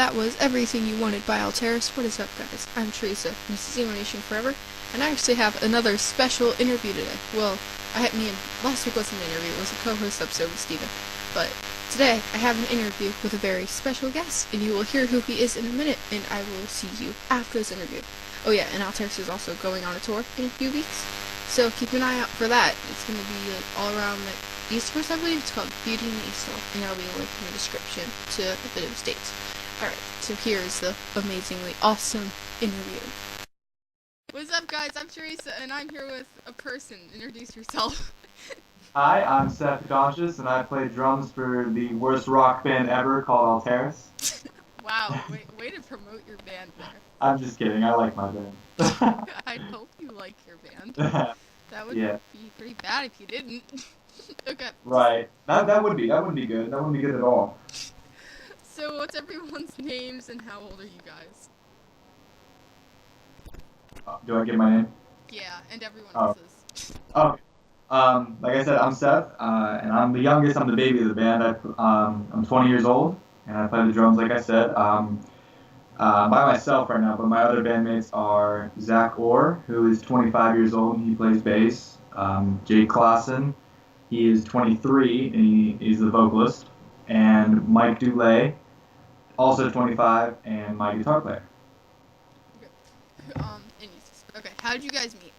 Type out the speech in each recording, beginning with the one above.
that was Everything You Wanted by Alteras. What is up, guys? I'm Teresa from Zemo Nation Forever, and I actually have another special interview today. Well, last week wasn't an interview, it was a co-host episode with Steven. But today, I have an interview with a very special guest, and you will hear who he is in a minute, and I will see you after this interview. Oh yeah, and Alteras is also going on a tour in a few weeks, so keep an eye out for that. It's going to be all around the East Coast, I believe. It's called Beauty in the East, and there'll be a link in the description to a bit of his dates. Alright, so here's the amazingly awesome interview. What's up, guys? I'm Teresa, and I'm here with a person. Introduce yourself. Hi, I'm Seth, and I play drums for the worst rock band ever called Alteras. Wow, way to promote your band there. I'm just kidding, I like my band. I hope you like your band. That would Yeah. be pretty bad if you didn't. Okay. Right. That wouldn't be good. That wouldn't be good at all. So what's everyone's names and how old are you guys? Do I give my name? Yeah, and everyone Oh. else's. Okay. Like I said, I'm Seth, and I'm the youngest. I'm the baby of the band. I'm 20 years old, and I play the drums, like I said. By myself right now, but my other bandmates are Zach Orr, who is 25 years old, and he plays bass. Jake Klassen, he is 23, and he's the vocalist. And Mike Dulay, also 25, and my guitar player. Okay, how did you guys meet?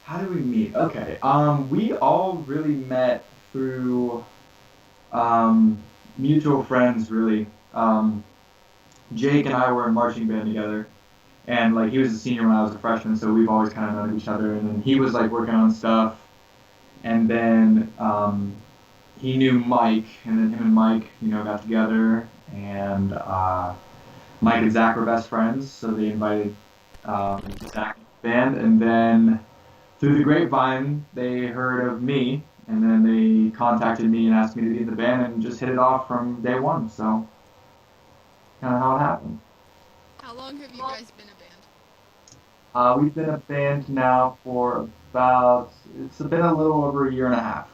How did we meet? Okay, we all really met through mutual friends, really. Jake and I were in marching band together, and like he was a senior when I was a freshman, so we've always kind of known each other. And then he was like working on stuff, and then he knew Mike, and then him and Mike, got together, and Mike and Zach were best friends, so they invited Zach to the band, and then through the grapevine, they heard of me, and then they contacted me and asked me to be in the band, and just hit it off from day one, so kind of how it happened. How long have you guys been a band? We've been a band now for it's been a little over a year and a half.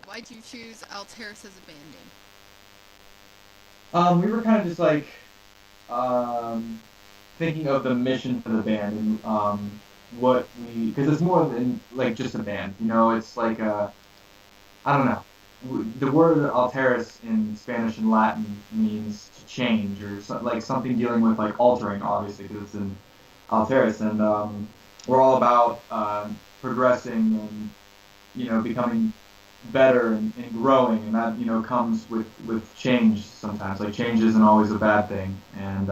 Why'd you choose Alteras as a band name? We were kind of just like thinking of the mission for the band and because it's more than like just a band, it's like I don't know. The word Alteras in Spanish and Latin means to change, or like something dealing with like altering, obviously, because it's in Alteras, and we're all about progressing and becoming better and growing, and that comes with change sometimes. Like change isn't always a bad thing, and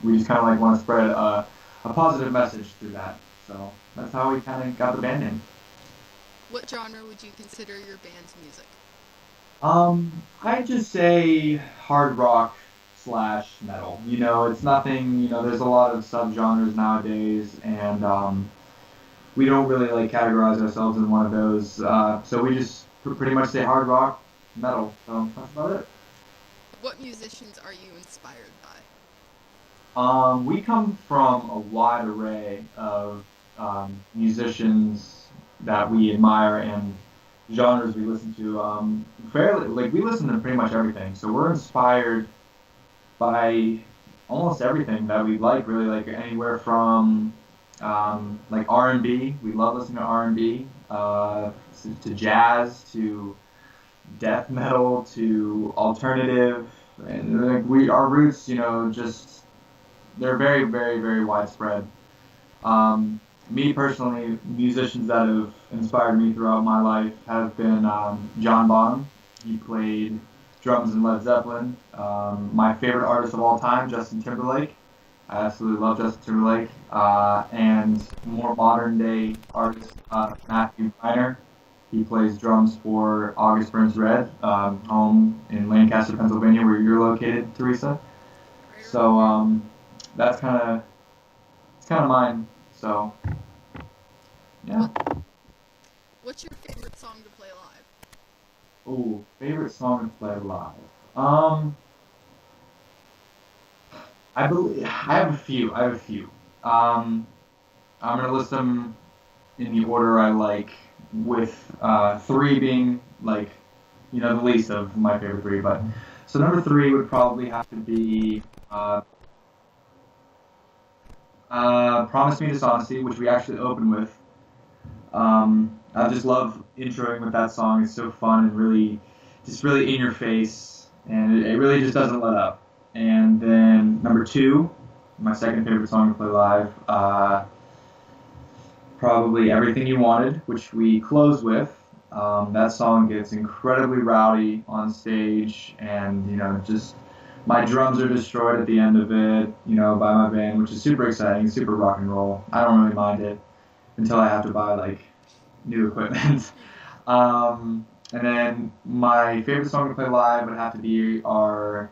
we just kind of like want to spread a positive message through that. So that's how we kind of got the band name. What genre would you consider your band's music? I'd just say hard rock / metal. It's nothing, there's a lot of subgenres nowadays, and we don't really like categorize ourselves in one of those. So we just pretty much say hard rock, metal. So that's about it. What musicians are you inspired by? We come from a wide array of musicians that we admire and genres we listen to. We listen to pretty much everything. So we're inspired by almost everything that we like, really, like anywhere from like R&B. We love listening to R&B, to jazz, to death metal, to alternative, and like our roots, just they're very, very, very widespread. Me personally, musicians that have inspired me throughout my life have been John Bonham. He played drums in Led Zeppelin. My favorite artist of all time, Justin Timberlake. I absolutely love Justin Timberlake. And more modern day artist, Matthew Weiner. He plays drums for August Burns Red, home in Lancaster, Pennsylvania, where you're located, Teresa. So it's kind of mine. So, yeah. What's your favorite song to play live? Ooh, favorite song to play live. I have a few. I'm gonna list them in the order I like, with 3 being like, the least of my favorite 3. But So number 3 would probably have to be Promise Me Dishonesty, which we actually open with. I just love introing with that song. It's so fun and really in your face, and it really just doesn't let up. And then number 2, my second favorite song to play live, probably Everything You Wanted, which we close with. That song gets incredibly rowdy on stage, and just my drums are destroyed at the end of it, by my band, which is super exciting, super rock and roll. I don't really mind it until I have to buy like new equipment. And then my favorite song to play live would have to be our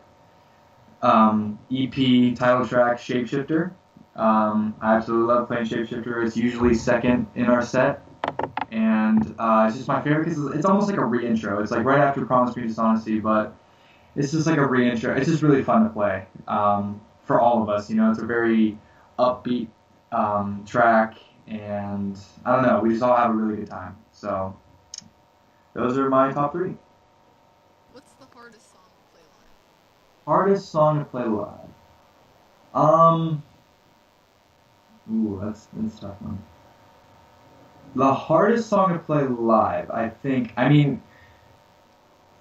EP title track, Shapeshifter. I absolutely love playing Shapeshifter. It's usually second in our set. And it's just my favorite because it's almost like a re-intro. It's like right after Promise Me Dishonesty, but it's just like a re-intro. It's just really fun to play for all of us. It's a very upbeat track, and I don't know, we just all have a really good time. So those are my top 3. What's the hardest song to play live? Hardest song to play live? That's a tough one. The hardest song to play live, I think,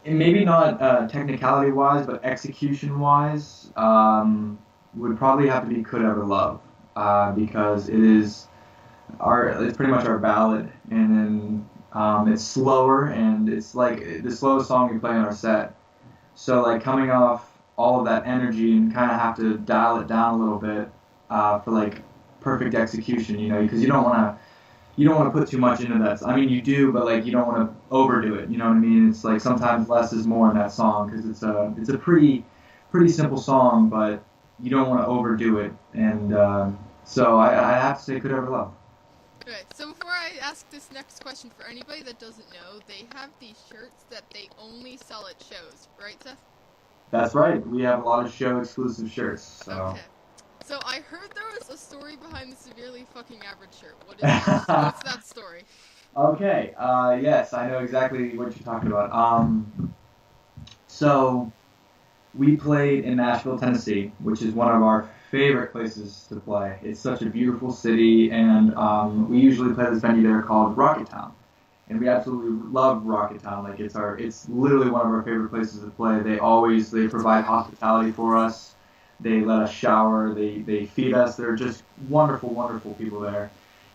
maybe not technicality-wise, but execution-wise, would probably have to be Could Ever Love, because it's pretty much our ballad, and then it's slower, and it's like the slowest song we play in our set. So like coming off all of that energy and kind of have to dial it down a little bit for like perfect execution, because you don't want to put too much into that. You do, but like you don't want to overdo it. You know what I mean? It's like sometimes less is more in that song because it's a pretty simple song, but you don't want to overdo it. And so I have to say Could Ever Love. Okay, so before I ask this next question, for anybody that doesn't know, they have these shirts that they only sell at shows, right, Seth? That's right. We have a lot of show exclusive shirts. So. Okay. So I heard there was a story behind the Severely Fucking Average shirt. What is that? What's that story? Okay. Yes, I know exactly what you're talking about. So we played in Nashville, Tennessee, which is one of our favorite places to play. It's such a beautiful city, and we usually play this venue there called Rocketown, and we absolutely love Rocketown. Like it's literally one of our favorite places to play. They provide hospitality for us. They let us shower. They feed us. They're just wonderful, wonderful people there.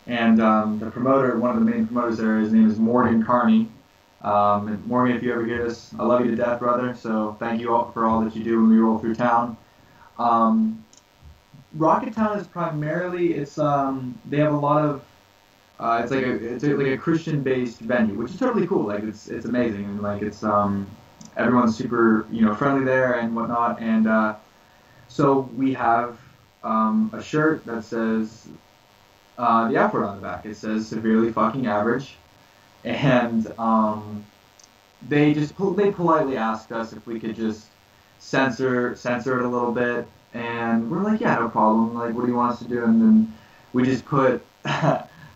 And the promoter, one of the main promoters there, his name is Morgan Carney. And Morgan, if you ever hear this, I love you to death, brother. So thank you all for all that you do when we roll through town. Rocketown is primarily they have a lot of it's like a Christian-based venue, which is totally cool. Like it's amazing, and like it's everyone's super friendly there and whatnot. And so we have a shirt that says the F word on the back. It says Severely Fucking Average, and they politely asked us if we could just censor it a little bit. And we're like, yeah, no problem. Like, what do you want us to do? And then we just put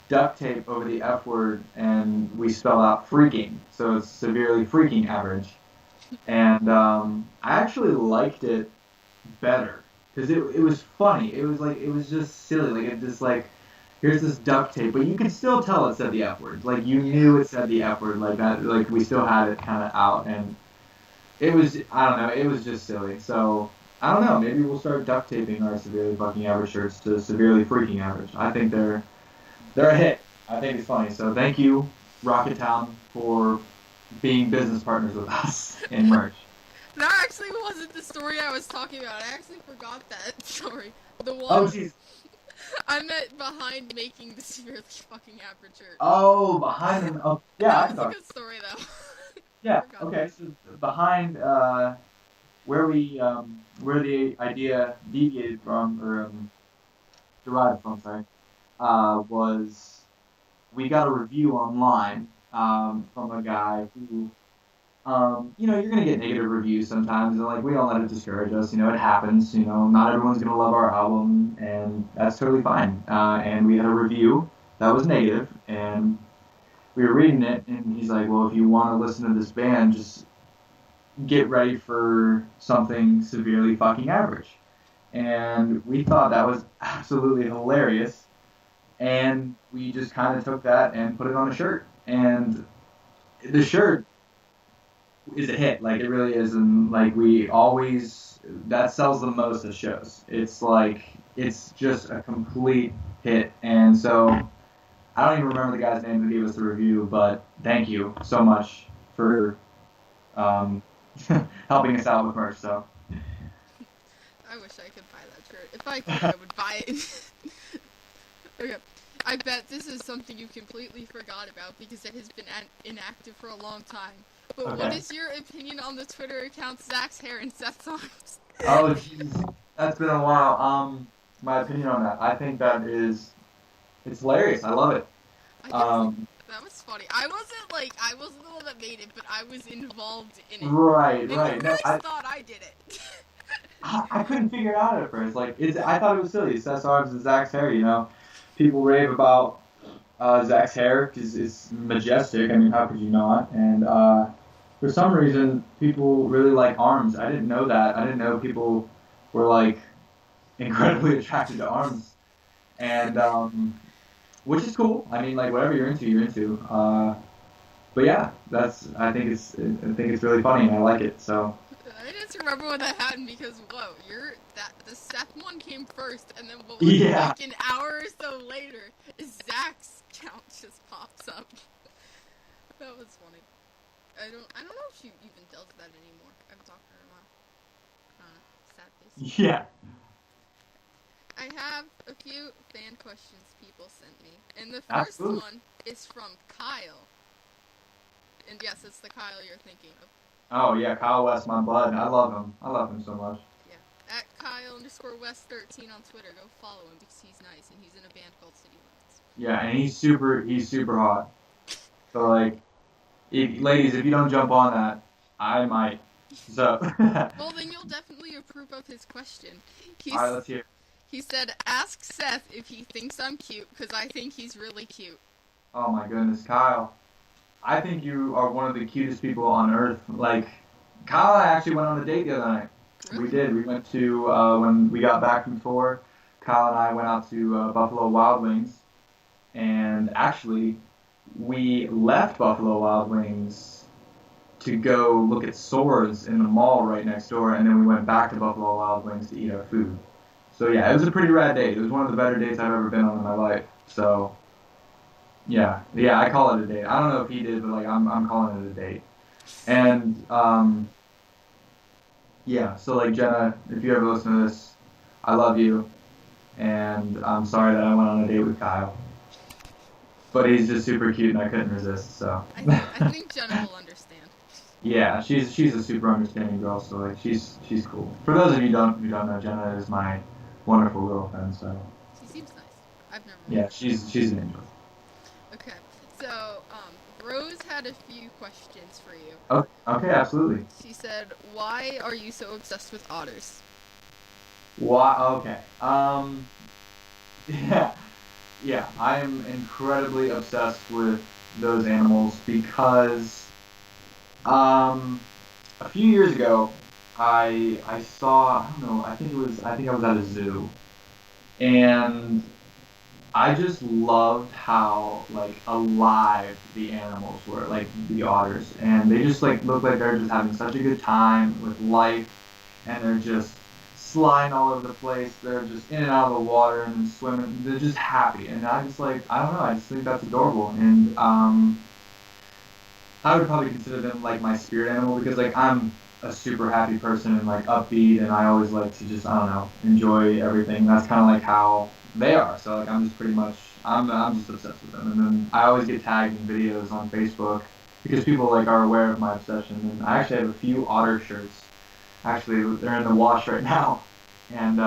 duct tape over the F word, and we spell out freaking. So it's Severely Freaking Average. And I actually liked it better because it was funny. It was just silly. Like, it just like, here's this duct tape, but you could still tell it said the F word. Like, you knew it said the F word. Like that. Like, we still had it kind of out, and it was, I don't know, it was just silly. So I don't know, maybe we'll start duct taping our Severely Fucking Average shirts to Severely Freaking Average. I think they're a hit. I think it's funny. So thank you, Rocketown, for being business partners with us in merch. That actually wasn't the story I was talking about. I actually forgot that story. The one. Oh, jeez. I meant behind making the Severely Fucking Average shirt. Oh, behind them. Oh, yeah, I can That was talk. a good story, though. Yeah. Okay. So behind where the idea deviated from, or derived from, sorry, was we got a review online from a guy who, you're gonna get negative reviews sometimes, and like we don't let it discourage us. It happens. Not everyone's gonna love our album, and that's totally fine. And we had a review that was negative, and we were reading it, and he's like, well, if you want to listen to this band, just get ready for something severely fucking average. And we thought that was absolutely hilarious. And we just kind of took that and put it on a shirt. And the shirt is a hit. Like, it really is. And, like, we always, that sells the most at shows. It's like, it's just a complete hit. And so, I don't even remember the guy's name who gave us the review, but thank you so much for um, helping us out with merch. So, I wish I could buy that shirt. If I could, I would buy it. Okay. I bet this is something you completely forgot about because it has been inactive for a long time. But okay. What is your opinion on the Twitter accounts Zach's hair and Seth's arms? Oh, jeez. That's been a while. My opinion on that. I think that is, it's hilarious. I love it. That was funny. I wasn't the one that made it, but I was involved in it. Right. And you No, guys thought I did it. I couldn't figure it out at first. Like, I thought it was silly. Seth's arms and Zach's hair, you know. People rave about Zach's hair because it's majestic. I mean, how could you not? And for some reason, people really like arms. I didn't know that. I didn't know people were, like, incredibly attracted to arms. And, which is cool. I mean, like, whatever you're into, you're into. But yeah, I think it's really funny and I like it, so. I just remember when that happened because, whoa, the Seth one came first, and then like an hour or so later, Zach's count just pops up. That was funny. I don't know if she even does that anymore. I haven't talked to her in a while. Sad face. Yeah. I have a few fan questions people sent me, and the first one is from Kyle. And yes, it's the Kyle you're thinking of. Oh yeah, Kyle West, my bud. I love him. I love him so much. Yeah, at Kyle_West13 on Twitter. Go follow him because he's nice and he's in a band called City Limits. Yeah, and he's super hot. So like, ladies, if you don't jump on that, I might. So. Well, then you'll definitely approve of his question. All right, let's hear. He said, "Ask Seth if he thinks I'm cute because I think he's really cute." Oh my goodness, Kyle. I think you are one of the cutest people on earth. Like, Kyle and I actually went on a date the other night. Really? We did. We went to, when we got back from tour, Kyle and I went out to Buffalo Wild Wings. And actually, we left Buffalo Wild Wings to go look at swords in the mall right next door. And then we went back to Buffalo Wild Wings to eat our food. So yeah, it was a pretty rad date. It was one of the better dates I've ever been on in my life. So... Yeah, I call it a date. I don't know if he did, but like I'm calling it a date. And yeah, so like Jenna, if you ever listen to this, I love you, and I'm sorry that I went on a date with Kyle. But he's just super cute, and I couldn't resist. So. I think Jenna will understand. Yeah, she's a super understanding girl, so like she's cool. For those of you who don't know, Jenna is my wonderful girlfriend. So. She seems nice. I've never. Yeah, she's an angel. Okay, so, Rose had a few questions for you. Oh, okay, absolutely. She said, "Why are you so obsessed with otters?" Why? Okay. Yeah. I am incredibly obsessed with those animals because, a few years ago, I saw, I don't know, I think I was at a zoo, and I just loved how, like, alive the animals were, like, the otters. And they just, like, look like they're just having such a good time with life. And they're just sliding all over the place. They're just in and out of the water and swimming. They're just happy. And I just, like, I don't know, I just think that's adorable. And, I would probably consider them, like, my spirit animal because, like, I'm a super happy person and, like, upbeat. And I always like to just, I don't know, enjoy everything. That's kind of like how... they are, so like I'm just pretty much I'm just obsessed with them, and then I always get tagged in videos on Facebook because people like are aware of my obsession. And I actually have a few otter shirts. Actually, they're in the wash right now, and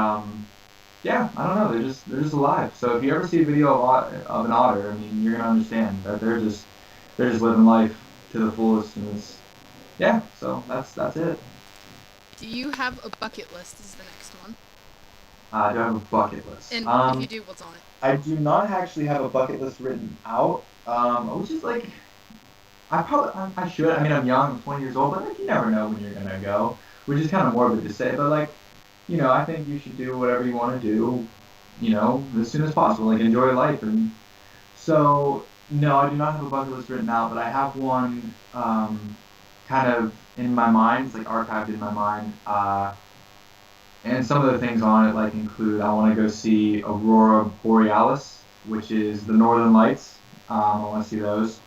yeah, I don't know, they're just alive. So if you ever see a video of an otter, I mean, you're gonna understand that they're just living life to the fullest, and it's yeah. So that's it. Do you have a bucket list? Is the next one. I do have a bucket list. And if you do, what's on it? I do not actually have a bucket list written out, which is like, I should. I mean, I'm young, I'm 20 years old, but like you never know when you're gonna go, which is kind of morbid to say, but like, I think you should do whatever you want to do, as soon as possible. Like enjoy life. And so, no, I do not have a bucket list written out, but I have one kind of in my mind. It's like archived in my mind. And some of the things on it like include I want to go see Aurora Borealis, which is the Northern Lights. I want to see those.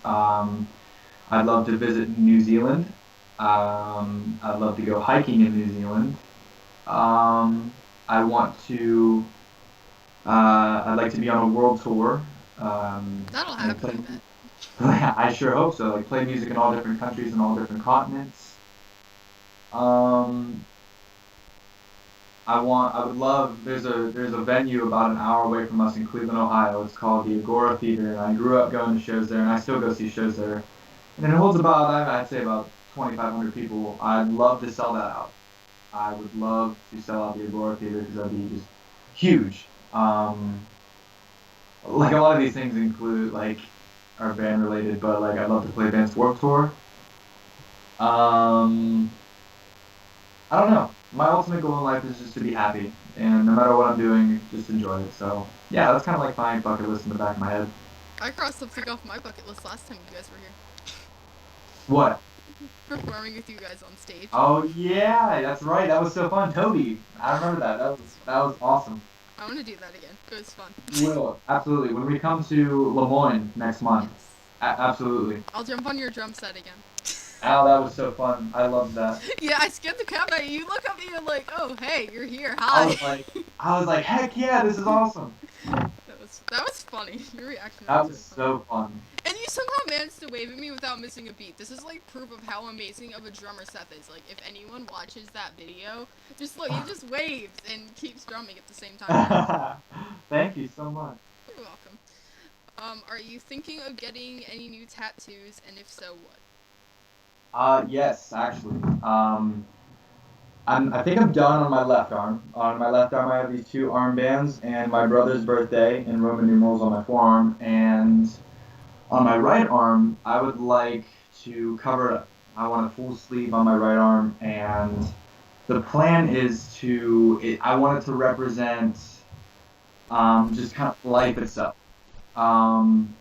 Um, I'd love to visit New Zealand. I'd love to go hiking in New Zealand. Um, I want to. I'd like to be on a world tour. That'll And happen, play. I bet. I sure hope so. Like play music in all different countries and all different continents. Um, I would love. There's a venue about an hour away from us in Cleveland, Ohio. It's called the Agora Theater, and I grew up going to shows there, and I still go see shows there. And it holds about, I'd say about 2,500 people. I'd love to sell that out. I would love to sell out the Agora Theater because that'd be just huge. Like a lot of these things include like are band related, but like I'd love to play Band's Warped Tour. Um, I don't know. My ultimate goal in life is just to be happy, and no matter what I'm doing, just enjoy it. So yeah, that's kind of like my bucket list in the back of my head. I crossed something off my bucket list last time you guys were here. What? Performing with you guys on stage. Oh yeah, that's right. That was so fun, Toby. I remember that. That was awesome. I want to do that again. It was fun. We will absolutely when we come to Lemoyne next month. Yes. Absolutely. I'll jump on your drum set again. Al, that was so fun. I loved that. Yeah, I scared the crap out of you. You look up and you're like, oh, hey, you're here. I Hi. was like, heck yeah, this is awesome. That was funny. Your reaction That was so funny. so fun. And you somehow managed to wave at me without missing a beat. This is like proof of how amazing of a drummer Seth is. Like, if anyone watches that video, just look, he just waves and keeps drumming at the same time. Thank you so much. You're welcome. Are you thinking of getting any new tattoos, and if so, what? Yes, actually. I think I'm done on my left arm. On my left arm, I have these two armbands and my brother's birthday in Roman numerals on my forearm. And on my right arm, I would like to cover it up. I want a full sleeve on my right arm, and the plan is I want it to represent just kind of life itself. Um,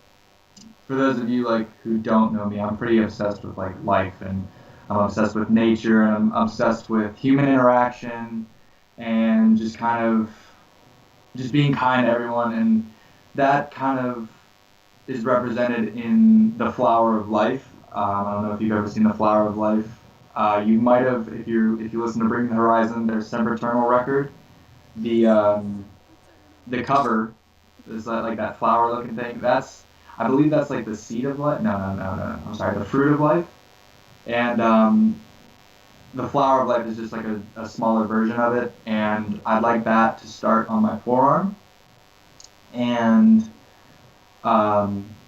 for those of you like who don't know me, I'm pretty obsessed with like life, and I'm obsessed with nature, and I'm obsessed with human interaction, and just kind of just being kind to everyone, and that kind of is represented in the flower of life. I don't know if you've ever seen the flower of life. You might have if you listen to Bring the Horizon, their Sempiternal record. The cover is like that flower looking thing. I believe that's like the seed of life. No, no, no, no, no. I'm sorry, the fruit of life. And the flower of life is just like a smaller version of it. And I'd like that to start on my forearm. And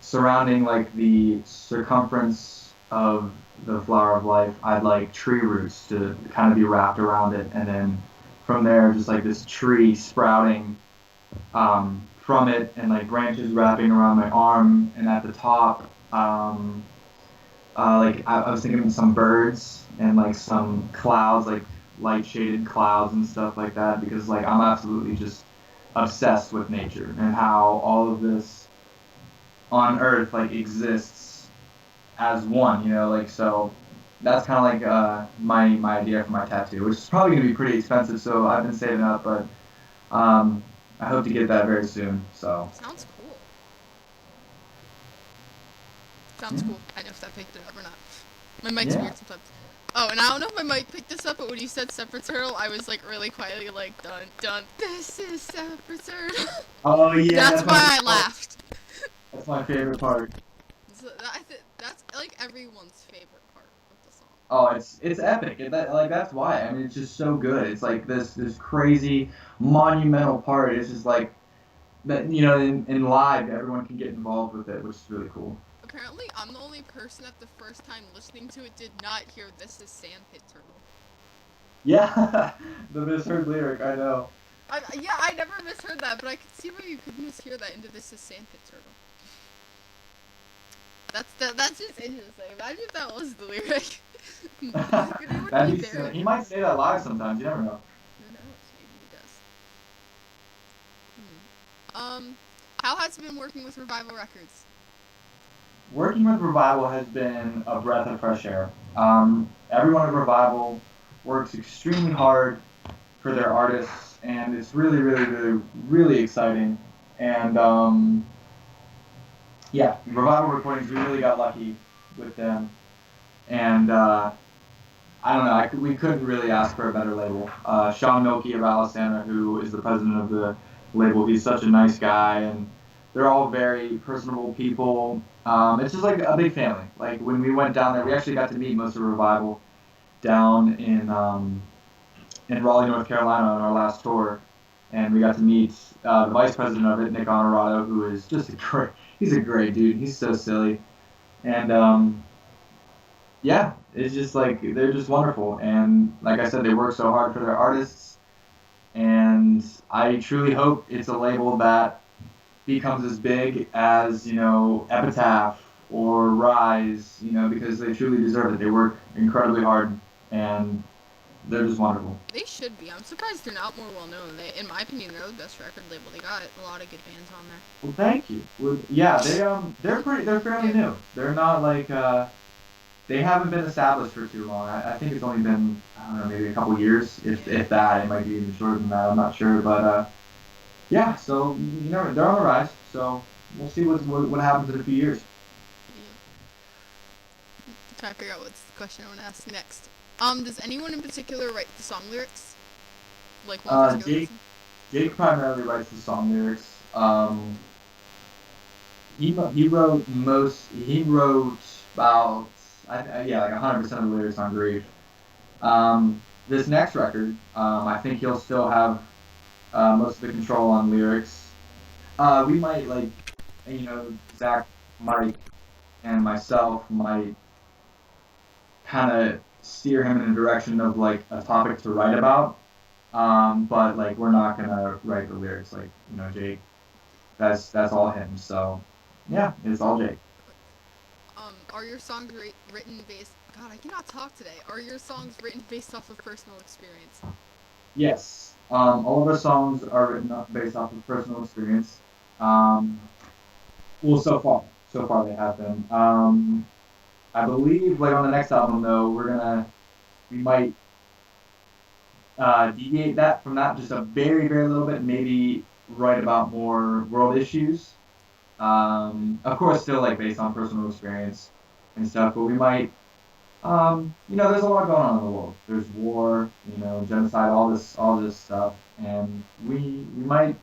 surrounding like the circumference of the flower of life, I'd like tree roots to kind of be wrapped around it. And then from there, just like this tree sprouting from it, and like branches wrapping around my arm, and at the top, like I was thinking of some birds and like some clouds, like light shaded clouds and stuff like that, because like I'm absolutely just obsessed with nature and how all of this on Earth like exists as one, like so. That's kind of like my idea for my tattoo, which is probably gonna be pretty expensive. So I've been saving up, but I hope to get that very soon. So. Sounds cool. Sounds cool. I don't know if that picked it up or not. My mic's weird sometimes. Oh, and I don't know if my mic picked this up, but when you said Sempiternal, I was like really quietly like, dun dun, this is Sempiternal. Oh yeah. That's why I laughed. That's my favorite part. So that's like everyone's favorite part of the song. Oh, it's epic. That's why. I mean, it's just so good. It's like this crazy monumental part. It's just like that. In live, everyone can get involved with it, which is really cool. Apparently, I'm the only person that the first time listening to it did not hear "This is Sempiternal." Yeah, the misheard lyric. I know. I never misheard that, but I could see where you could mishear that into "This is Sempiternal." That's just interesting. Imagine if that was the lyric. It would That'd be be silly. very. He might say that live sometimes. You never know. Who knows? Maybe he does. How has it been working with Revival Records? Working with Revival has been a breath of fresh air. Everyone at Revival works extremely hard for their artists, and it's really, really, really, really exciting. And yeah, Revival Recordings, we really got lucky with them, and I don't know, we couldn't really ask for a better label. Sean Milkey of Alisana, who is the president of the label, he's such a nice guy, and they're all very personable people. It's just like a big family. Like when we went down there, we actually got to meet most of Revival down in Raleigh, North Carolina on our last tour, and we got to meet the vice president of it, Nick Honorado, who is just he's a great dude. He's so silly, and yeah, it's just like they're just wonderful, and like I said, they work so hard for their artists, and I truly hope it's a label that becomes as big as Epitaph or Rise, because they truly deserve it. They work incredibly hard, and they're just wonderful. They should be. I'm surprised they're not more well known. In my opinion, they're the best record label. They got a lot of good bands on there. Well, thank you. Well, yeah, they're fairly new. They're not like they haven't been established for too long. I think it's only been, I don't know, maybe a couple years, if that. It might be even shorter than that. I'm not sure, but yeah. So they're on the rise. So we'll see what happens in a few years. Yeah. Trying to figure out what's the question I want to ask next. Does anyone in particular write the song lyrics? Like one particular person? Jake primarily writes the song lyrics. He wrote about yeah, like 100% of the lyrics on Grief. This next record, I think he'll still have most of the control on lyrics. We might Zach, Mike, and myself might kind of steer him in a direction of like a topic to write about. But like we're not gonna write the lyrics. Like Jake, that's all him. So yeah, it's all Jake. Are your songs written based? God, I cannot talk today. Are your songs written based off of personal experience? Yes. All of our songs are written based off of personal experience. Well, so far they have been. I believe like on the next album though, we might deviate that from that just a very, very little bit, maybe write about more world issues. Of course, still like based on personal experience and stuff, but we might, there's a lot going on in the world. There's war, genocide, all this stuff, and we might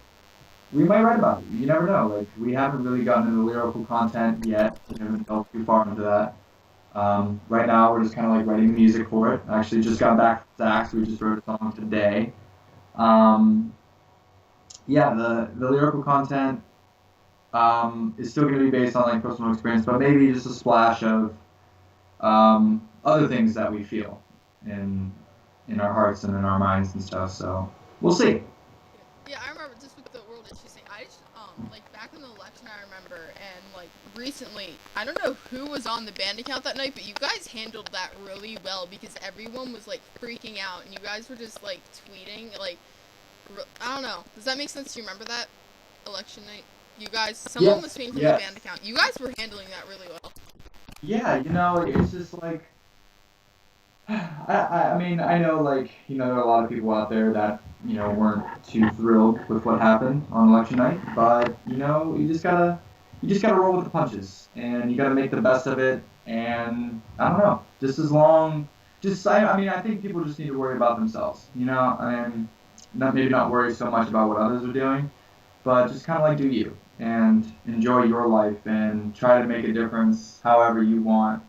write about it. You never know. Like we haven't really gotten into lyrical content yet. We haven't delved too far into that. Right now, we're just kind of like writing music for it. I actually just got back from Zach's. We just wrote a song today. Yeah, the lyrical content is still going to be based on like personal experience, but maybe just a splash of other things that we feel in our hearts and in our minds and stuff. So we'll see. Yeah, I remember just with the world issue thing. I just like back in the election, I remember, and like recently, I don't know who was on the band account that night, but you guys handled that really well because everyone was like freaking out, and you guys were just like tweeting, like I don't know. Does that make sense? Do you remember that election night? You guys, someone was tweeting from the band account. You guys were handling that really well. Yeah, it's just like I mean, I know like there are a lot of people out there that weren't too thrilled with what happened on election night, but you just gotta roll with the punches, and you gotta make the best of it. And I don't know, just as long, I mean, I think people just need to worry about themselves, and not worry so much about what others are doing, but just kind of like do you and enjoy your life and try to make a difference however you want.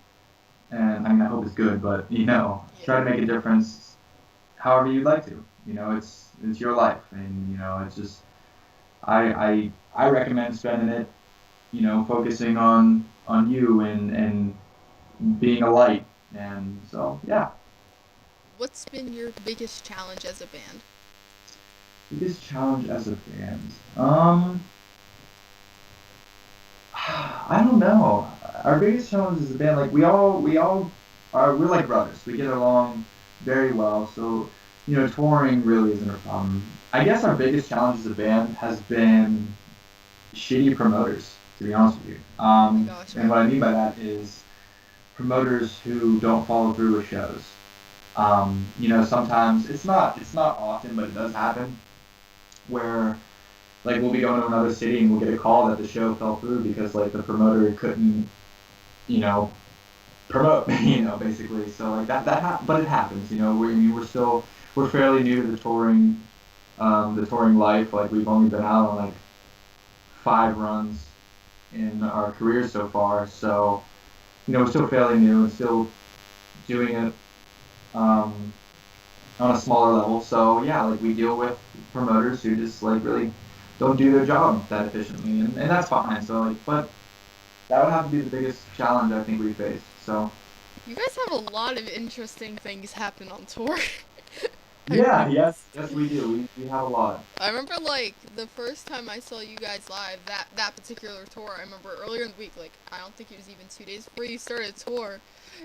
And I mean, I hope it's good, but try to make a difference however you'd like to. It's your life, and it's just I recommend spending it, focusing on you and being a light, and so yeah. What's been your biggest challenge as a band? Biggest challenge as a band? I don't know. our biggest challenge as a band, like we all are, we're like brothers. We get along very well. So, touring really isn't a problem. I guess our biggest challenge as a band has been shitty promoters, to be honest with you. Oh my gosh, And what I mean by that is promoters who don't follow through with shows. Sometimes it's not often, but it does happen where like we'll be going to another city and we'll get a call that the show fell through because like the promoter couldn't, you know, promote, basically. So like but it happens. We're fairly new to the touring life. Like we've only been out on like 5 runs in our career so far. So we're still fairly new and still doing it um, on a smaller level. So yeah, like we deal with promoters who just like really don't do their job that efficiently, and that's fine. So like, but that would have to be the biggest challenge I think we faced. So you guys have a lot of interesting things happen on tour. I yeah, remember, yes, we do. We have a lot. I remember like the first time I saw you guys live, that particular tour. I remember earlier in the week, like I don't think it was even 2 days before you started a tour.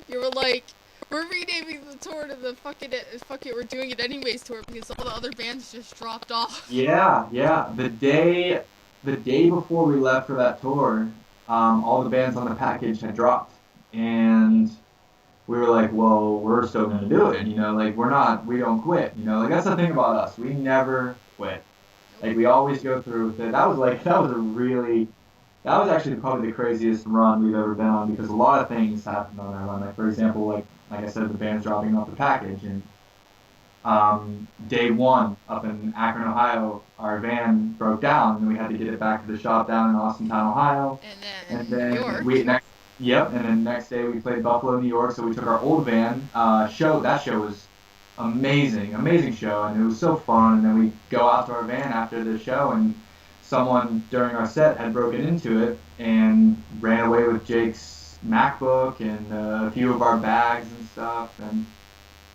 You were like, "We're renaming the tour to the fuck it, we're doing it anyways tour because all the other bands just dropped off." Yeah, yeah. The day before we left for that tour, all the bands on the package had dropped, and we were like, well, we're still gonna do it. Like we don't quit. Like that's the thing about us. We never quit. Like we always go through with it. That was actually probably the craziest run we've ever been on because a lot of things happened on that run. Like for example, like I said, the band's dropping off the package, and day one up in Akron, Ohio, our van broke down and we had to get it back to the shop down in Austintown, Ohio. And And then New then York. yep, and then next day we played Buffalo, New York. So we took our old van. That show was amazing, amazing show, and it was so fun. And then we go out to our van after the show, and someone during our set had broken into it and ran away with Jake's MacBook and a few of our bags and stuff. And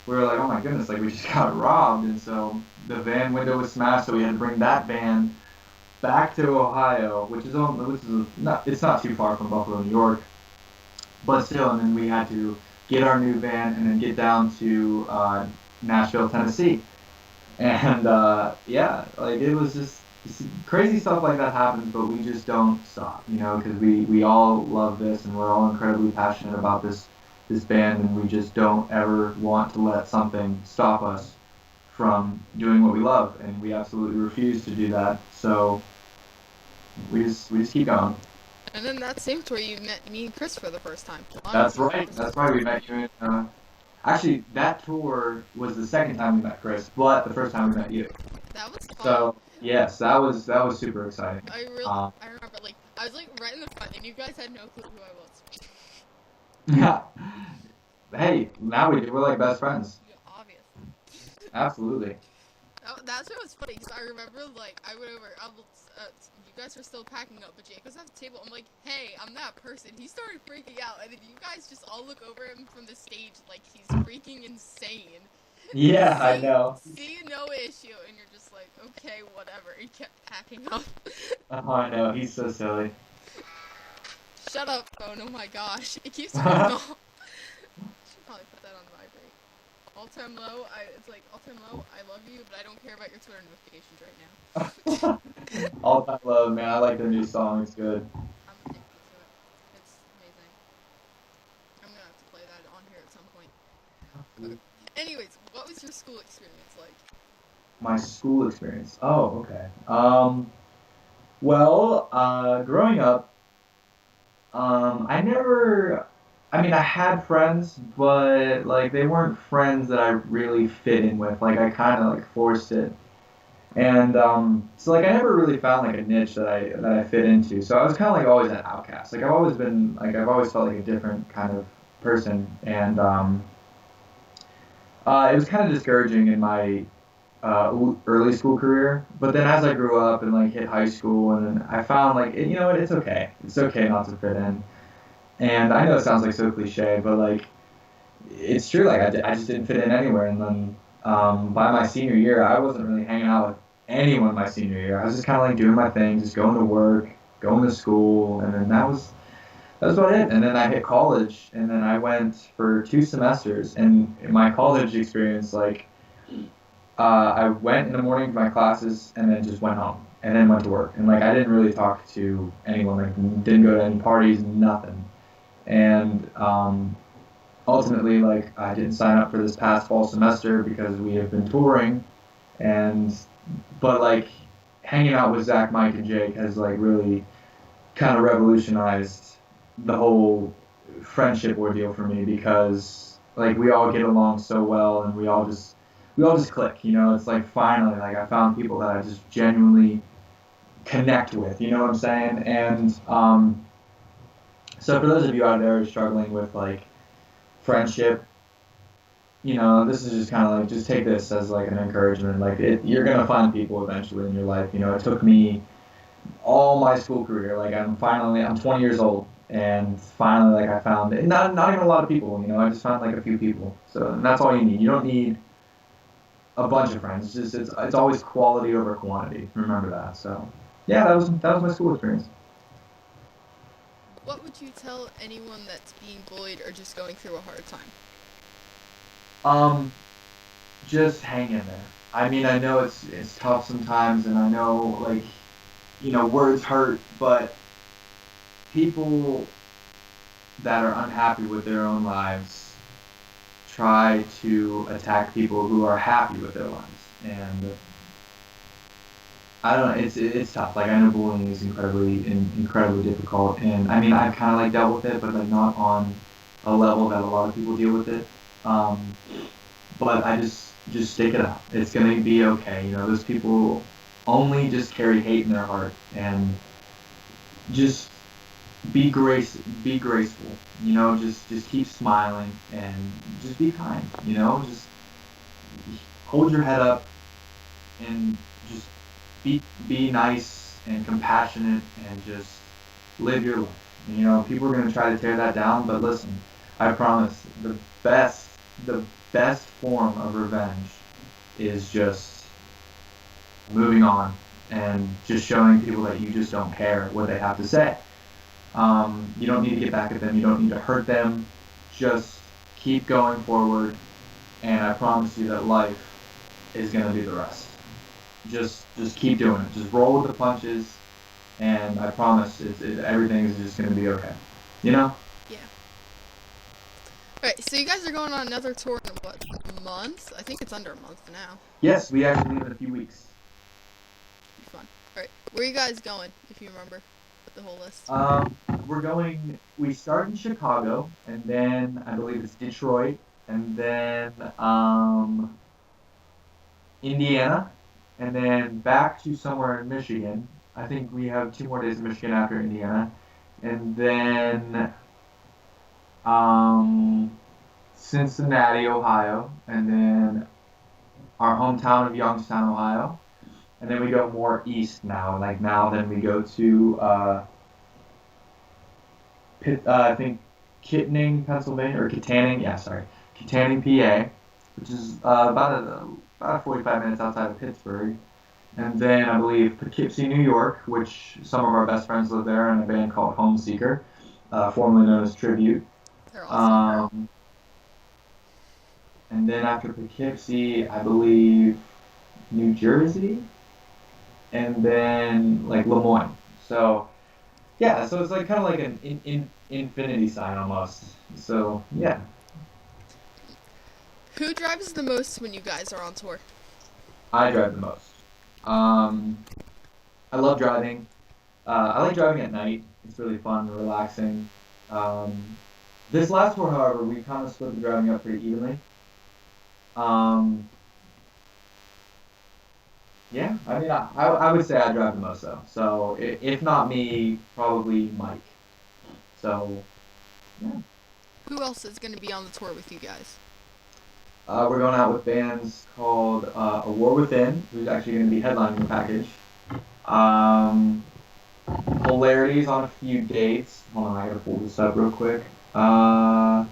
we were like, oh my goodness, like we just got robbed. And so the van window was smashed, so we had to bring that van back to Ohio, it's not too far from Buffalo, New York, but still. And then we had to get our new van and then get down to Nashville, Tennessee. And yeah, like it was just crazy stuff like that happens, but we just don't stop, because we all love this and we're all incredibly passionate about this band, and we just don't ever want to let something stop us from doing what we love, and we absolutely refuse to do that. So we just keep going. And then that same tour, you met me and Chris for the first time. That's right. That's right. We met you in. Actually, that tour was the second time we met Chris, but the first time we met you. That was fun. So yes, that was super exciting. I remember like I was like right in the front, and you guys had no clue who I was. Yeah. Hey, now we do. We're like best friends. Yeah, obviously. Absolutely. That's what was funny because I remember like I went over. You guys were still packing up, but Jake was at the table. I'm like, hey, I'm that person. He started freaking out, and then you guys just all look over him from the stage like he's freaking insane. Yeah, I know. See no issue, and you're just like, okay, whatever. He kept packing up. Oh, I know. He's so silly. Shut up, phone. Oh my gosh, it keeps ringing off. Should probably put that on vibrate. All-time low. It's like all-time low. I love you, but I don't care about your Twitter notifications right now. All time love, man. I like the new song. It's good. I'm addicted to it. It's amazing. I'm gonna have to play that on here at some point. Okay. Anyways, what was your school experience like? My school experience. Oh, okay. Well, growing up, I never. I mean, I had friends, but like they weren't friends that I really fit in with. Like I kind of like forced it, and so like I never really found like a niche that I fit into. So I was kind of like always an outcast. Like I've always felt like a different kind of person, and it was kind of discouraging in my early school career. But then as I grew up and like hit high school, and then I found like it's okay. It's okay not to fit in. And I know it sounds like so cliche, but like it's true. Like I just didn't fit in anywhere. And then by my senior year, I wasn't really hanging out with anyone my senior year. I was just kind of like doing my thing, just going to work, going to school, and then that's about it. And then I hit college, and then I went for 2 semesters. And in my college experience, like, I went in the morning to my classes, and then just went home, and then went to work. And like, I didn't really talk to anyone. Like, didn't go to any parties, nothing. And ultimately, like, I didn't sign up for this past fall semester because we have been touring, and but like, hanging out with Zach, Mike, and Jake has like really kind of revolutionized the whole friendship ordeal for me because like we all get along so well and we all just click. It's like finally like I found people that I just genuinely connect with. You know what I'm saying? And so for those of you out there struggling with like friendship, this is just kind of like just take this as like an encouragement. Like you're gonna find people eventually in your life. It took me all my school career. Like I'm 20 years old, and finally like I found it. Not even a lot of people. I just found like a few people. So and that's all you need. You don't need a bunch of friends. It's always quality over quantity. Remember that. So yeah, that was my school experience. What would you tell anyone that's being bullied or just going through a hard time? Um, just hang in there. I mean, I know it's tough sometimes, and I know like words hurt, but people that are unhappy with their own lives try to attack people who are happy with their lives. And I don't know, it's tough. Like I know bullying is incredibly difficult, and I mean I've kind of like dealt with it, but like not on a level that a lot of people deal with it. Um, but I just stick it out. It's gonna be okay. Those people only just carry hate in their heart, and just be graceful. Just keep smiling and just be kind. Just hold your head up and just be nice and compassionate and just live your life. People are gonna try to tear that down, but listen, I promise best the best form of revenge is just moving on and just showing people that you just don't care what they have to say. You don't need to get back at them. You don't need to hurt them. Just keep going forward, and I promise you that life is gonna do the rest. Just keep doing it. Just roll with the punches, and I promise everything is just gonna be okay. You know? Yeah. Alright, so you guys are going on another tour in what, a month? I think it's under a month now. Yes, we actually leave in a few weeks. Be fun. Alright, where are you guys going, if you remember the whole list? We're going. We start in Chicago, and then I believe it's Detroit, and then Indiana, and then back to somewhere in Michigan. I think we have 2 more days in Michigan after Indiana, and then um, Cincinnati, Ohio, and then our hometown of Youngstown, Ohio, and then we go more east now. Like now, then we go to I think Kittanning, Pennsylvania, or Kittanning. Yeah, sorry, Kittanning, PA, which is about 45 minutes outside of Pittsburgh. And then I believe Poughkeepsie, New York, which some of our best friends live there, in a band called Homeseeker, formerly known as Tribute. They're awesome. And then after Poughkeepsie, I believe New Jersey, and then like Lemoyne. So yeah, so it's like kind of like an infinity sign almost. So yeah, Who drives the most when you guys are on tour? I drive the most. Um, I love driving. I like driving at night. It's really fun and relaxing. Um, this last tour, however, we kind of split the driving up pretty evenly. Um, yeah, I mean, I would say I drive the most though. So if not me, probably Mike. So yeah, Who else is going to be on the tour with you guys? we're going out with bands called A War Within, who's actually going to be headlining the package. Um, Polarities on a few dates. Hold on, I gotta pull this up real quick. Uh,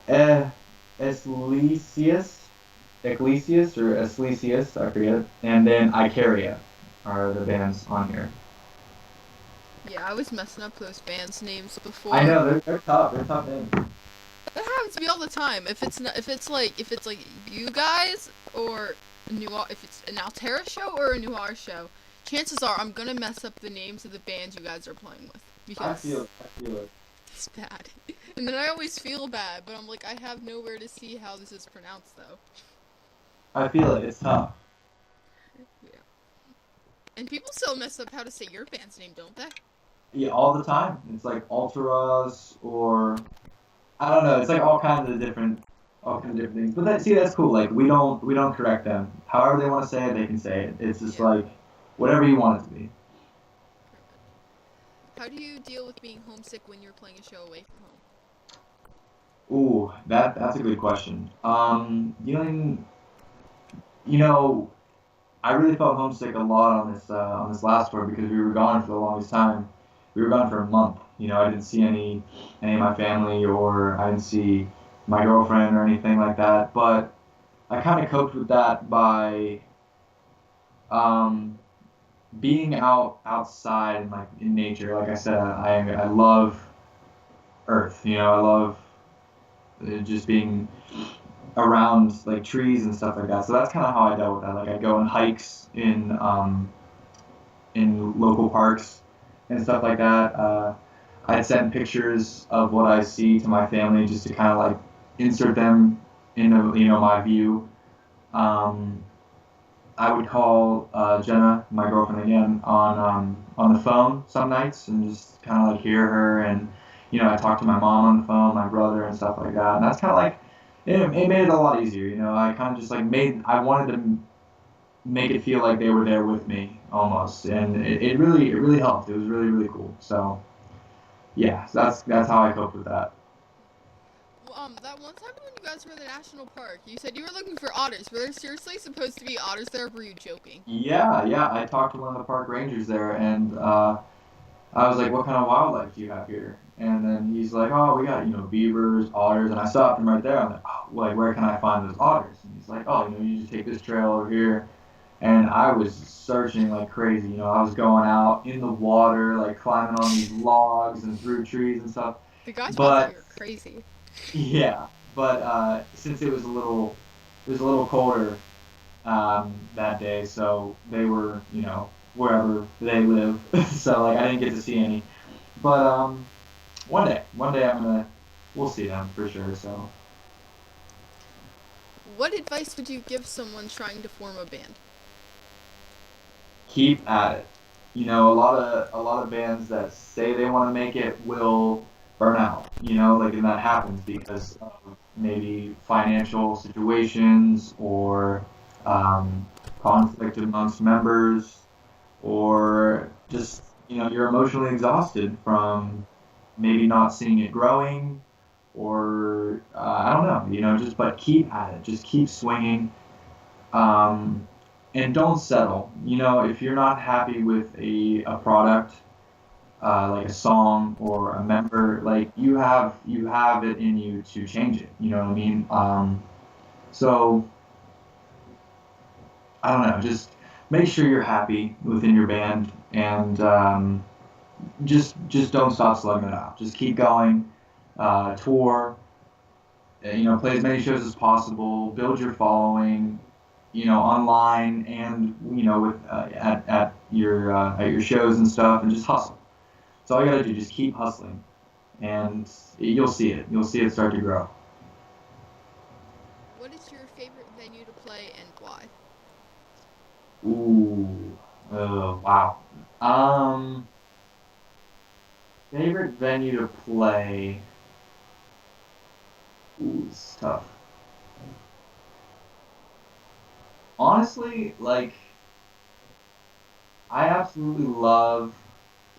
eh, Ecclesias or Ecclesias, I forget. And then Icaria are the bands on here. Yeah, I was messing up those bands' names I before. know they're tough. They're tough names. That happens to me all the time. If it's like you guys or if it's an Alteras show or a Noir show, chances are I'm gonna mess up the names of the bands you guys are playing with I feel because it. I feel it. it's bad. And then I always feel bad, but I'm like I have nowhere to see how this is pronounced though. I feel it. It's tough. Yeah. And people still mess up how to say your band's name, don't they? Yeah, all the time. It's like Alteras or I don't know. It's like all kinds of different things. But see, that's cool. Like we don't correct them. However they want to say it, they can say it. It's just Yeah. like whatever you want it to be. How do you deal with being homesick when you're playing a show away from home? Ooh, that's a good question. You know, I really felt homesick a lot on this last tour because we were gone for the longest time. We were gone for a month. I didn't see any of my family, or I didn't see my girlfriend or anything like that. But I kind of coped with that by um, being outside and like in nature. Like I said, I love Earth. I love just being around like trees and stuff like that. So that's kind of how I dealt with that. Like I'd go on hikes in local parks and stuff like that. I'd send pictures of what I see to my family just to kind of like insert them into my view. Um, I would call Jenna, my girlfriend again, on the phone some nights and just kind of like hear her, and I talked to my mom on the phone, my brother, and stuff like that. And that's kind of like it made it a lot easier. I kind of just like I wanted to make it feel like they were there with me almost, and it really helped. It was really really cool. So yeah, so that's how I coped with that. Well, that one time when you guys were in the national park, you said you were looking for otters. Were there seriously supposed to be otters there, or were you joking? Yeah, yeah. I talked to one of the park rangers there, and I was like, "What kind of wildlife do you have here?" And then he's like, "Oh, we got beavers, otters." And I stopped him right there. I'm like, "Oh, like where can I find those otters?" And he's like, "Oh, you just take this trail over here." And I was searching like crazy. I was going out in the water, like climbing on these logs and through trees and stuff. The guys probably thought But you were crazy. yeah, but since it was a little colder that day, so they were, wherever they live. So like I didn't get to see any. But one day we'll see them for sure. So What advice would you give someone trying to form a band? keep at it. A lot of bands that say they want to make it will burn out. Like and that happens because of maybe financial situations or um, conflict amongst members, or just you're emotionally exhausted from maybe not seeing it growing, or I don't know. Just but keep at it. Just keep swinging. Um, and don't settle. If you're not happy with a product, like a song or a member, like you have it in you to change it. You know what I mean? So I don't know. Just make sure you're happy within your band, and just don't stop slugging it out. Just keep going. Tour. Play as many shows as possible. Build your following. Online and with at your shows and stuff, and just hustle. That's all you gotta do. Just keep hustling, and you'll see it. You'll see it start to grow. What is your favorite venue to play and why? Ooh, wow. Um, Favorite venue to play. Ooh, it's tough. Honestly, like I absolutely love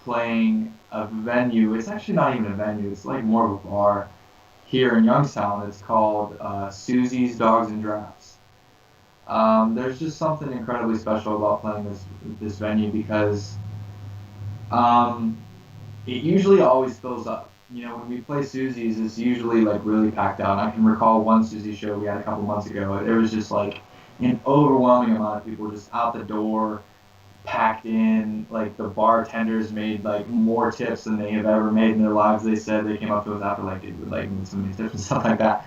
playing a venue. It's actually not even a venue. It's like more of a bar here in Youngstown. It's called Susie's Dogs and Drafts. There's just something incredibly special about playing this venue because um, it usually always fills up. When we play Susie's, it's usually like really packed out. I can recall one Susie show we had a couple months ago. It was just like an overwhelming amount of people just out the door. packed in. Like the bartenders made like more tips than they have ever made in their lives. They said they came up to us after like they would like need so many tips and stuff like that.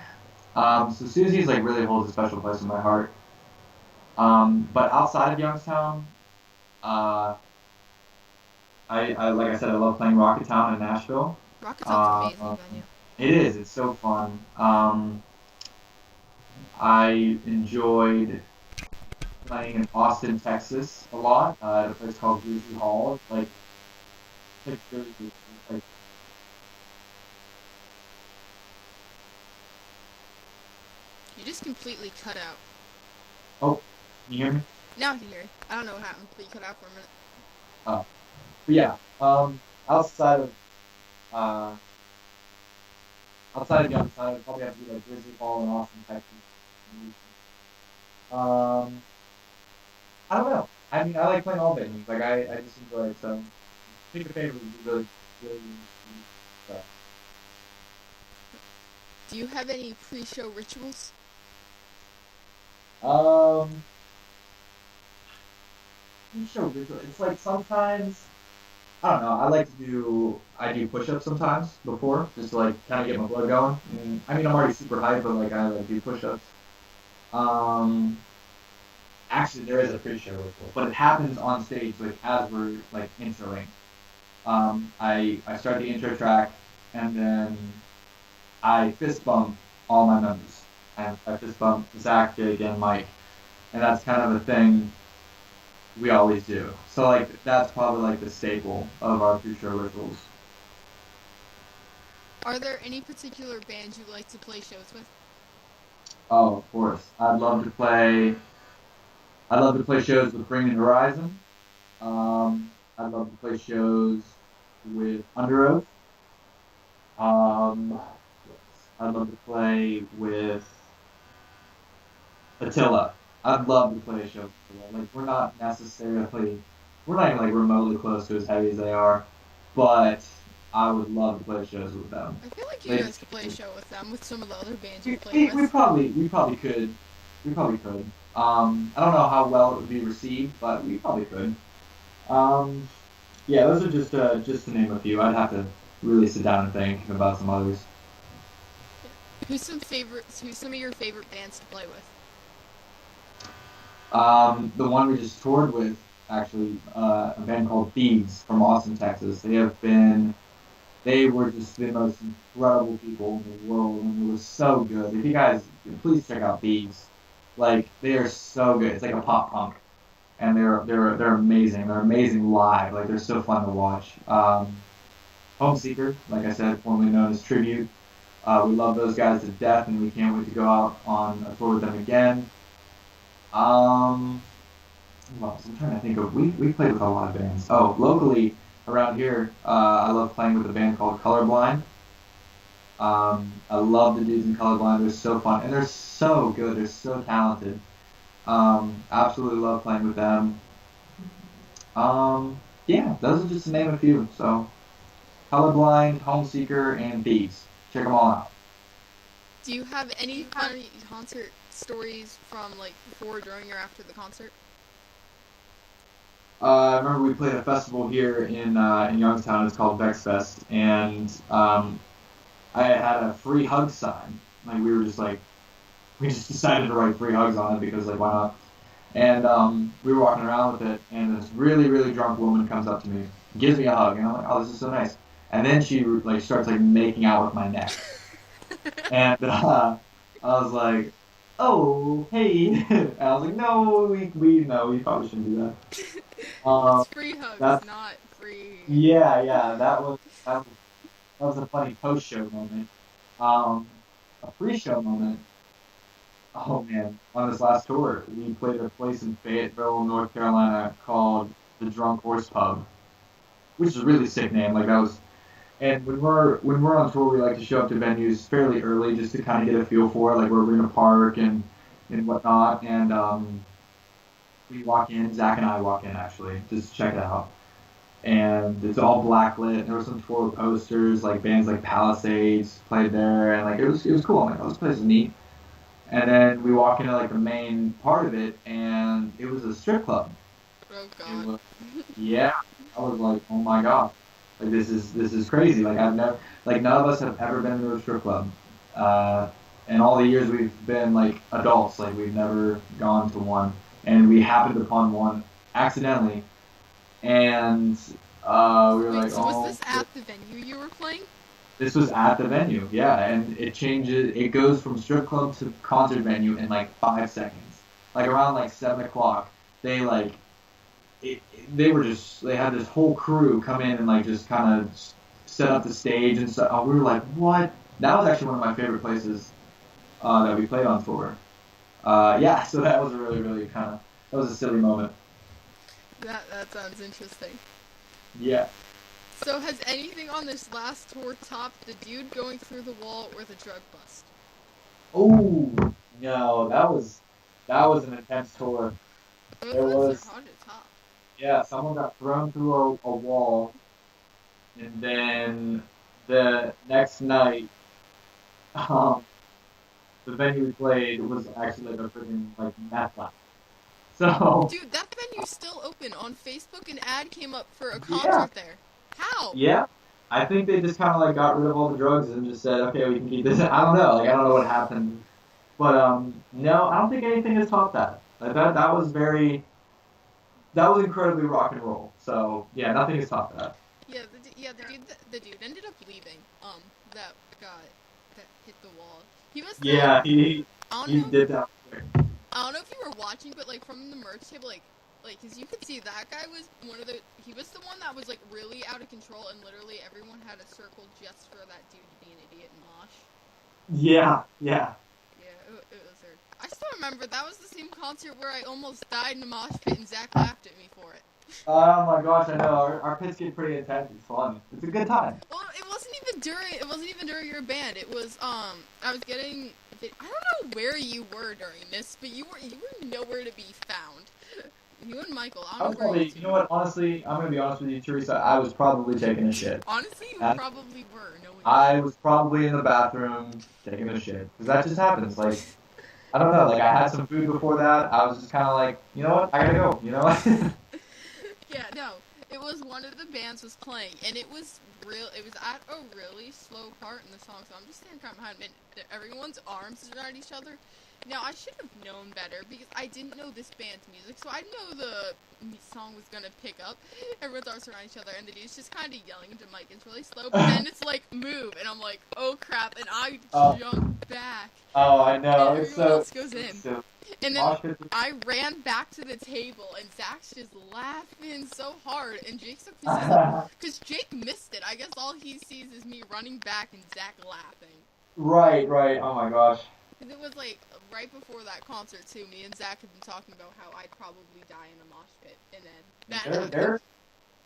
So Susie's like really holds a special place in my heart. But outside of Youngstown, uh, I like I said, I love playing Rocketown in Nashville. Rocketown's amazing Uh, venue. it is. It's so fun. I enjoyed playing in Austin, Texas a lot at a place called Grizzly Hall. It's really, like, You just completely cut out. oh, can you hear me? Now I can hear you. I don't know what happened, but you cut out for a minute. Oh, but yeah. Outside of uh, outside of Youngstown, I would probably have to be like Grizzly Hall in Austin, Texas. Um, I don't know. I mean, I like playing all venues. Like I just enjoy it. So pick a favorite would be really, really easy. So, Do you have any pre-show rituals? um, sure. It's like sometimes I don't know. I do push-ups sometimes before, just to like kind of get my blood going. And, I mean, I'm already super hyped, but like I like do push-ups. Um, Actually, there is a pre-show ritual, but it happens on stage, like as we're like introing. I start the intro track, and then I fist bump all my members, and I fist bump Zach, Jake, and Mike, and that's kind of a thing we always do. So like that's probably like the staple of our pre-show rituals. Are there any particular bands you like to play shows with? Oh, of course. I'd love to play shows with Bring Me Horizon. I'd love to play shows with Under Oath. Um, I'd love to play with Attila. I'd love to play a show with Attila. Like we're not even like remotely close to as heavy as they are, but I would love to play shows with them. I feel like you They guys could play a show with them, with some of the other bands you we, play we, we with. probably we probably could we probably could. I don't know how well it would be received, but we probably could. Um, yeah, those are just to name a few. I'd have to really sit down and think about some others. Who's some of your favorite bands to play with? The one we just toured with, actually, a band called Thieves from Austin, Texas. They were just the most incredible people in the world, and it was so good. If you guys, please check out Thieves. Like, they are so good. It's like a pop punk, and they're amazing. They're amazing live. Like, they're so fun to watch. Homeseeker, like I said, formerly known as Tribute. We love those guys to death, and we can't wait to go out on a tour with them again. Um, what else? I'm trying to think of. We played with a lot of bands. Oh, locally around here, I love playing with a band called Colorblind. I love the dudes in Colorblind. They're so fun and they're so good. They're so talented. Absolutely love playing with them. Yeah, those are just to name a few. So Colorblind, Homeseeker, and Thieves. Check them all out. Do you have any funny concert stories from like before, during, or after the concert? I remember we played a festival here in Youngstown. It's called Vex Fest, and I had a free hug sign. Like we just decided to write free hugs on it because like why not? And we were walking around with it, and this really really drunk woman comes up to me, gives me a hug, and I'm like, oh, this is so nice. And then she like starts like making out with my neck, and I was like, oh hey, and I was like, no, we no, we probably shouldn't do that. That's free hugs, That's not free. yeah, that was a funny post show moment. Um, a pre show moment. Oh man, on this last tour, we played a place in Fayetteville, North Carolina called the Drunk Horse Pub, which is a really sick name. Like that was, and when we're on tour, we like to show up to venues fairly early just to kind of get a feel for it, like where we're gonna park and whatnot. And we walk in, Zach and I walk in actually, just to check it out. And it's all black lit. There were some tour posters, like bands like Palisades played there, and like it was cool. I'm like, oh, this place is neat. And then we walk into like the main part of it, and it was a strip club. Oh It God. was, yeah, I was like, oh my god, like this is crazy. Like I've never, like none of us have ever been to a strip club, and all the years we've been like adults, like we've never gone to one, and we happened upon one accidentally, and we were Wait, like, so was oh, this at the venue you were playing? this was at the venue, yeah, and it changes. It goes from strip club to concert venue in like 5 seconds. Like around like 7 o'clock, they like they were just they had this whole crew come in and like just kind of set up the stage and stuff. We were like, what? That was actually one of my favorite places that we played on tour. Yeah, so that was a really kind of that was a silly moment. That sounds interesting. Yeah. So has anything on this last tour topped the dude going through the wall or the drug bust? Oh no, that was an intense tour. Those There ones was are hard to top. yeah, someone got thrown through a wall, and then the next night, um, the venue we played was actually like a freaking like meth lab. So Dude, that venue's still open. On Facebook, an ad came up for a yeah, concert there. How? yeah. I think they just kind of like got rid of all the drugs and just said, okay, we can keep this. I don't know, like I don't know what happened, but no, I don't think anything has topped that. Like that was that was incredibly rock and roll. So yeah, nothing has topped that. Yeah, the dude ended up leaving. That got that hit the wall. He was the Yeah, he I don't he know. did that. I don't know if you were watching, but like from the merch table, cause you could see that guy was he was the one that was like really out of control, and literally everyone had a circle just for that dude to be an idiot and mosh. Yeah, yeah. Yeah, it was weird. I still remember that was the same concert where I almost died in a mosh pit, and Zach laughed at me for it. Oh my gosh, I know. Our pits get pretty intense. It's fun. It's a good time. Well, it wasn't even during your band. It was I was getting I don't know where you were during this, but you were nowhere to be found. You and Michael, I I don't was know where probably, you know what, honestly, I'm gonna be honest with you, Teresa, I was probably taking a shit. Honestly, you Uh, probably were. No one I was probably in the bathroom taking a shit. Because that just happens. Like, I don't know, like I had some food before that. I was just kind of like, you know what, I gotta go, you know? Yeah, no. It was one of the bands was playing, and it was at a really slow part in the song, so I'm just standing kind of behind it. Everyone's arms are at each other. Now, I should have known better, because I didn't know this band's music, so I didn't know the song was gonna pick up. Everyone's arms are around each other, and the dude's just kind of yelling into Mike. It's really slow, but then it's like, move, and I'm like, oh crap, and I Oh, jump back, oh, I know. and It's everyone so. else goes in. So And then mosh pits I ran back to the table, and Zach's just laughing so hard, and Jake's so pissed are- because Jake missed it. I guess all he sees is me running back and Zach laughing. Right, right. Oh my gosh. And it was like right before that concert too. Me and Zach had been talking about how I'd probably die in a mosh pit, and then that They're, happened. they're,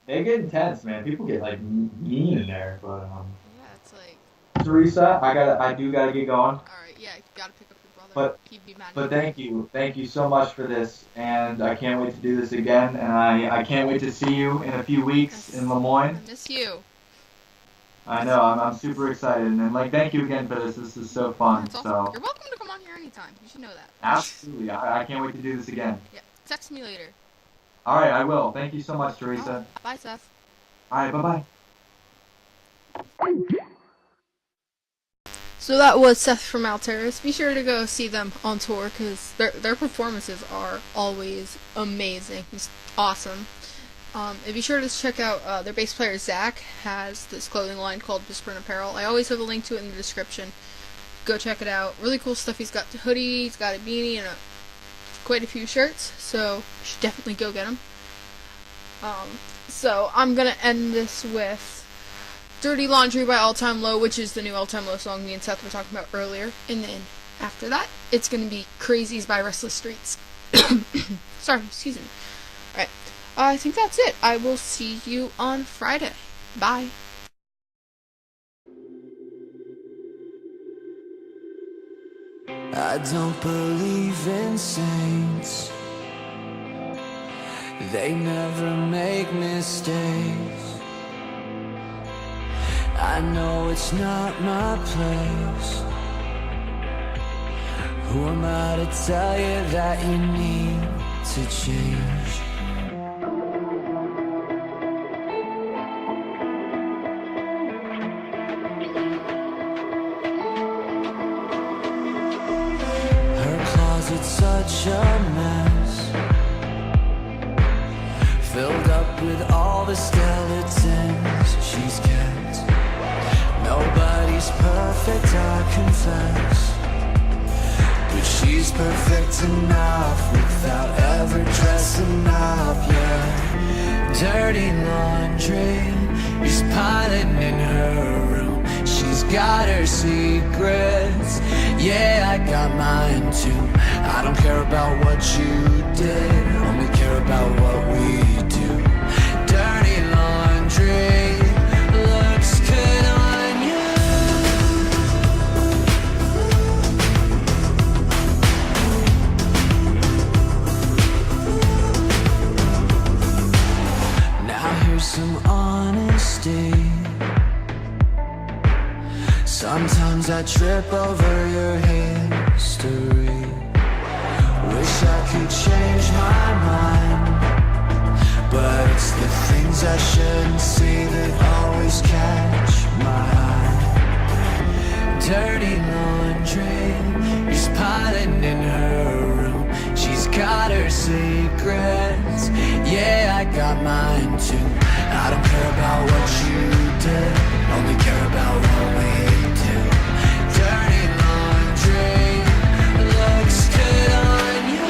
they get intense, man. People get like mean in there. But Yeah, it's like, Teresa, I do gotta get going. all right, yeah, you gotta pick up your brother. But He'd be mad. But thank you so much for this, and I can't wait to do this again, and I can't wait to see you in a few weeks in Lemoyne. I miss you. I know, I'm super excited, and like thank you again for this. This is so fun. That's awesome. So You're welcome to come on here anytime. You should know that. absolutely, I can't wait to do this again. Yeah, text me later. All right, I will. Thank you so much, Teresa. Bye, Seth. All right, bye bye. So that was Seth from Alteras. Be sure to go see them on tour because their performances are always amazing. It's awesome. And be sure to check out their bass player Zach has this clothing line called Whisperin' Apparel. I always have a link to it in the description. Go check it out. Really cool stuff. He's got a hoodie, he's got a beanie, and quite a few shirts. So you should definitely go get them. So I'm gonna end this with Dirty Laundry by All Time Low, which is the new All Time Low song me and Seth were talking about earlier. And then after that, it's going to be Crazies by Restless Streets. Sorry, excuse me. Alright, I think that's it. I will see you on Friday. Bye. I don't believe in saints. They never make mistakes. I know it's not my place. Who am I to tell you that you need to change? such a mess, filled up with all the skeletons she's kept. Nobody's perfect, I confess, but she's perfect enough without ever dressing up, yeah. Dirty laundry is piling in her room. She's got her secrets, yeah, I got mine too. I don't care about what you did, only care about what we do. Dirty laundry looks good on you. Now here's some honesty. Sometimes I trip over your history. Wish I could change my mind, but it's the things I shouldn't see that always catch my eye. Dirty laundry is piling in her room. She's got her secrets, yeah, I got mine too. I don't care about what you did, only care about what we do. Dirty laundry looks good on you.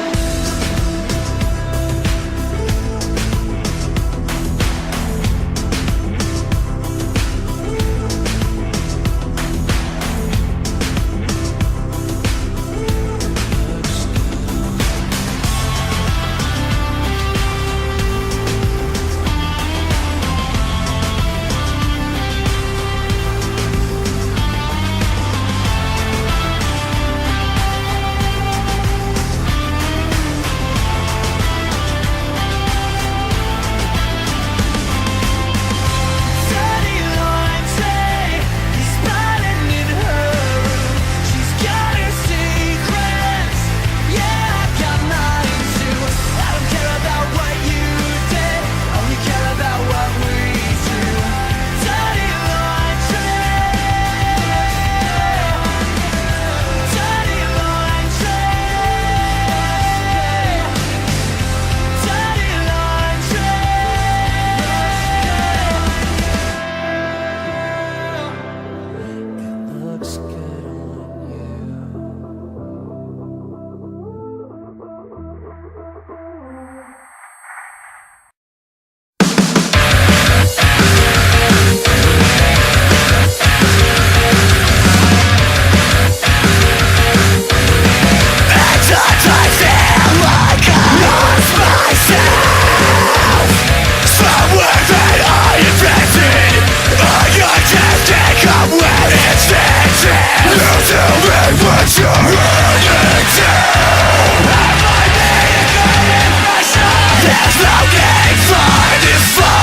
There's no need for this fight.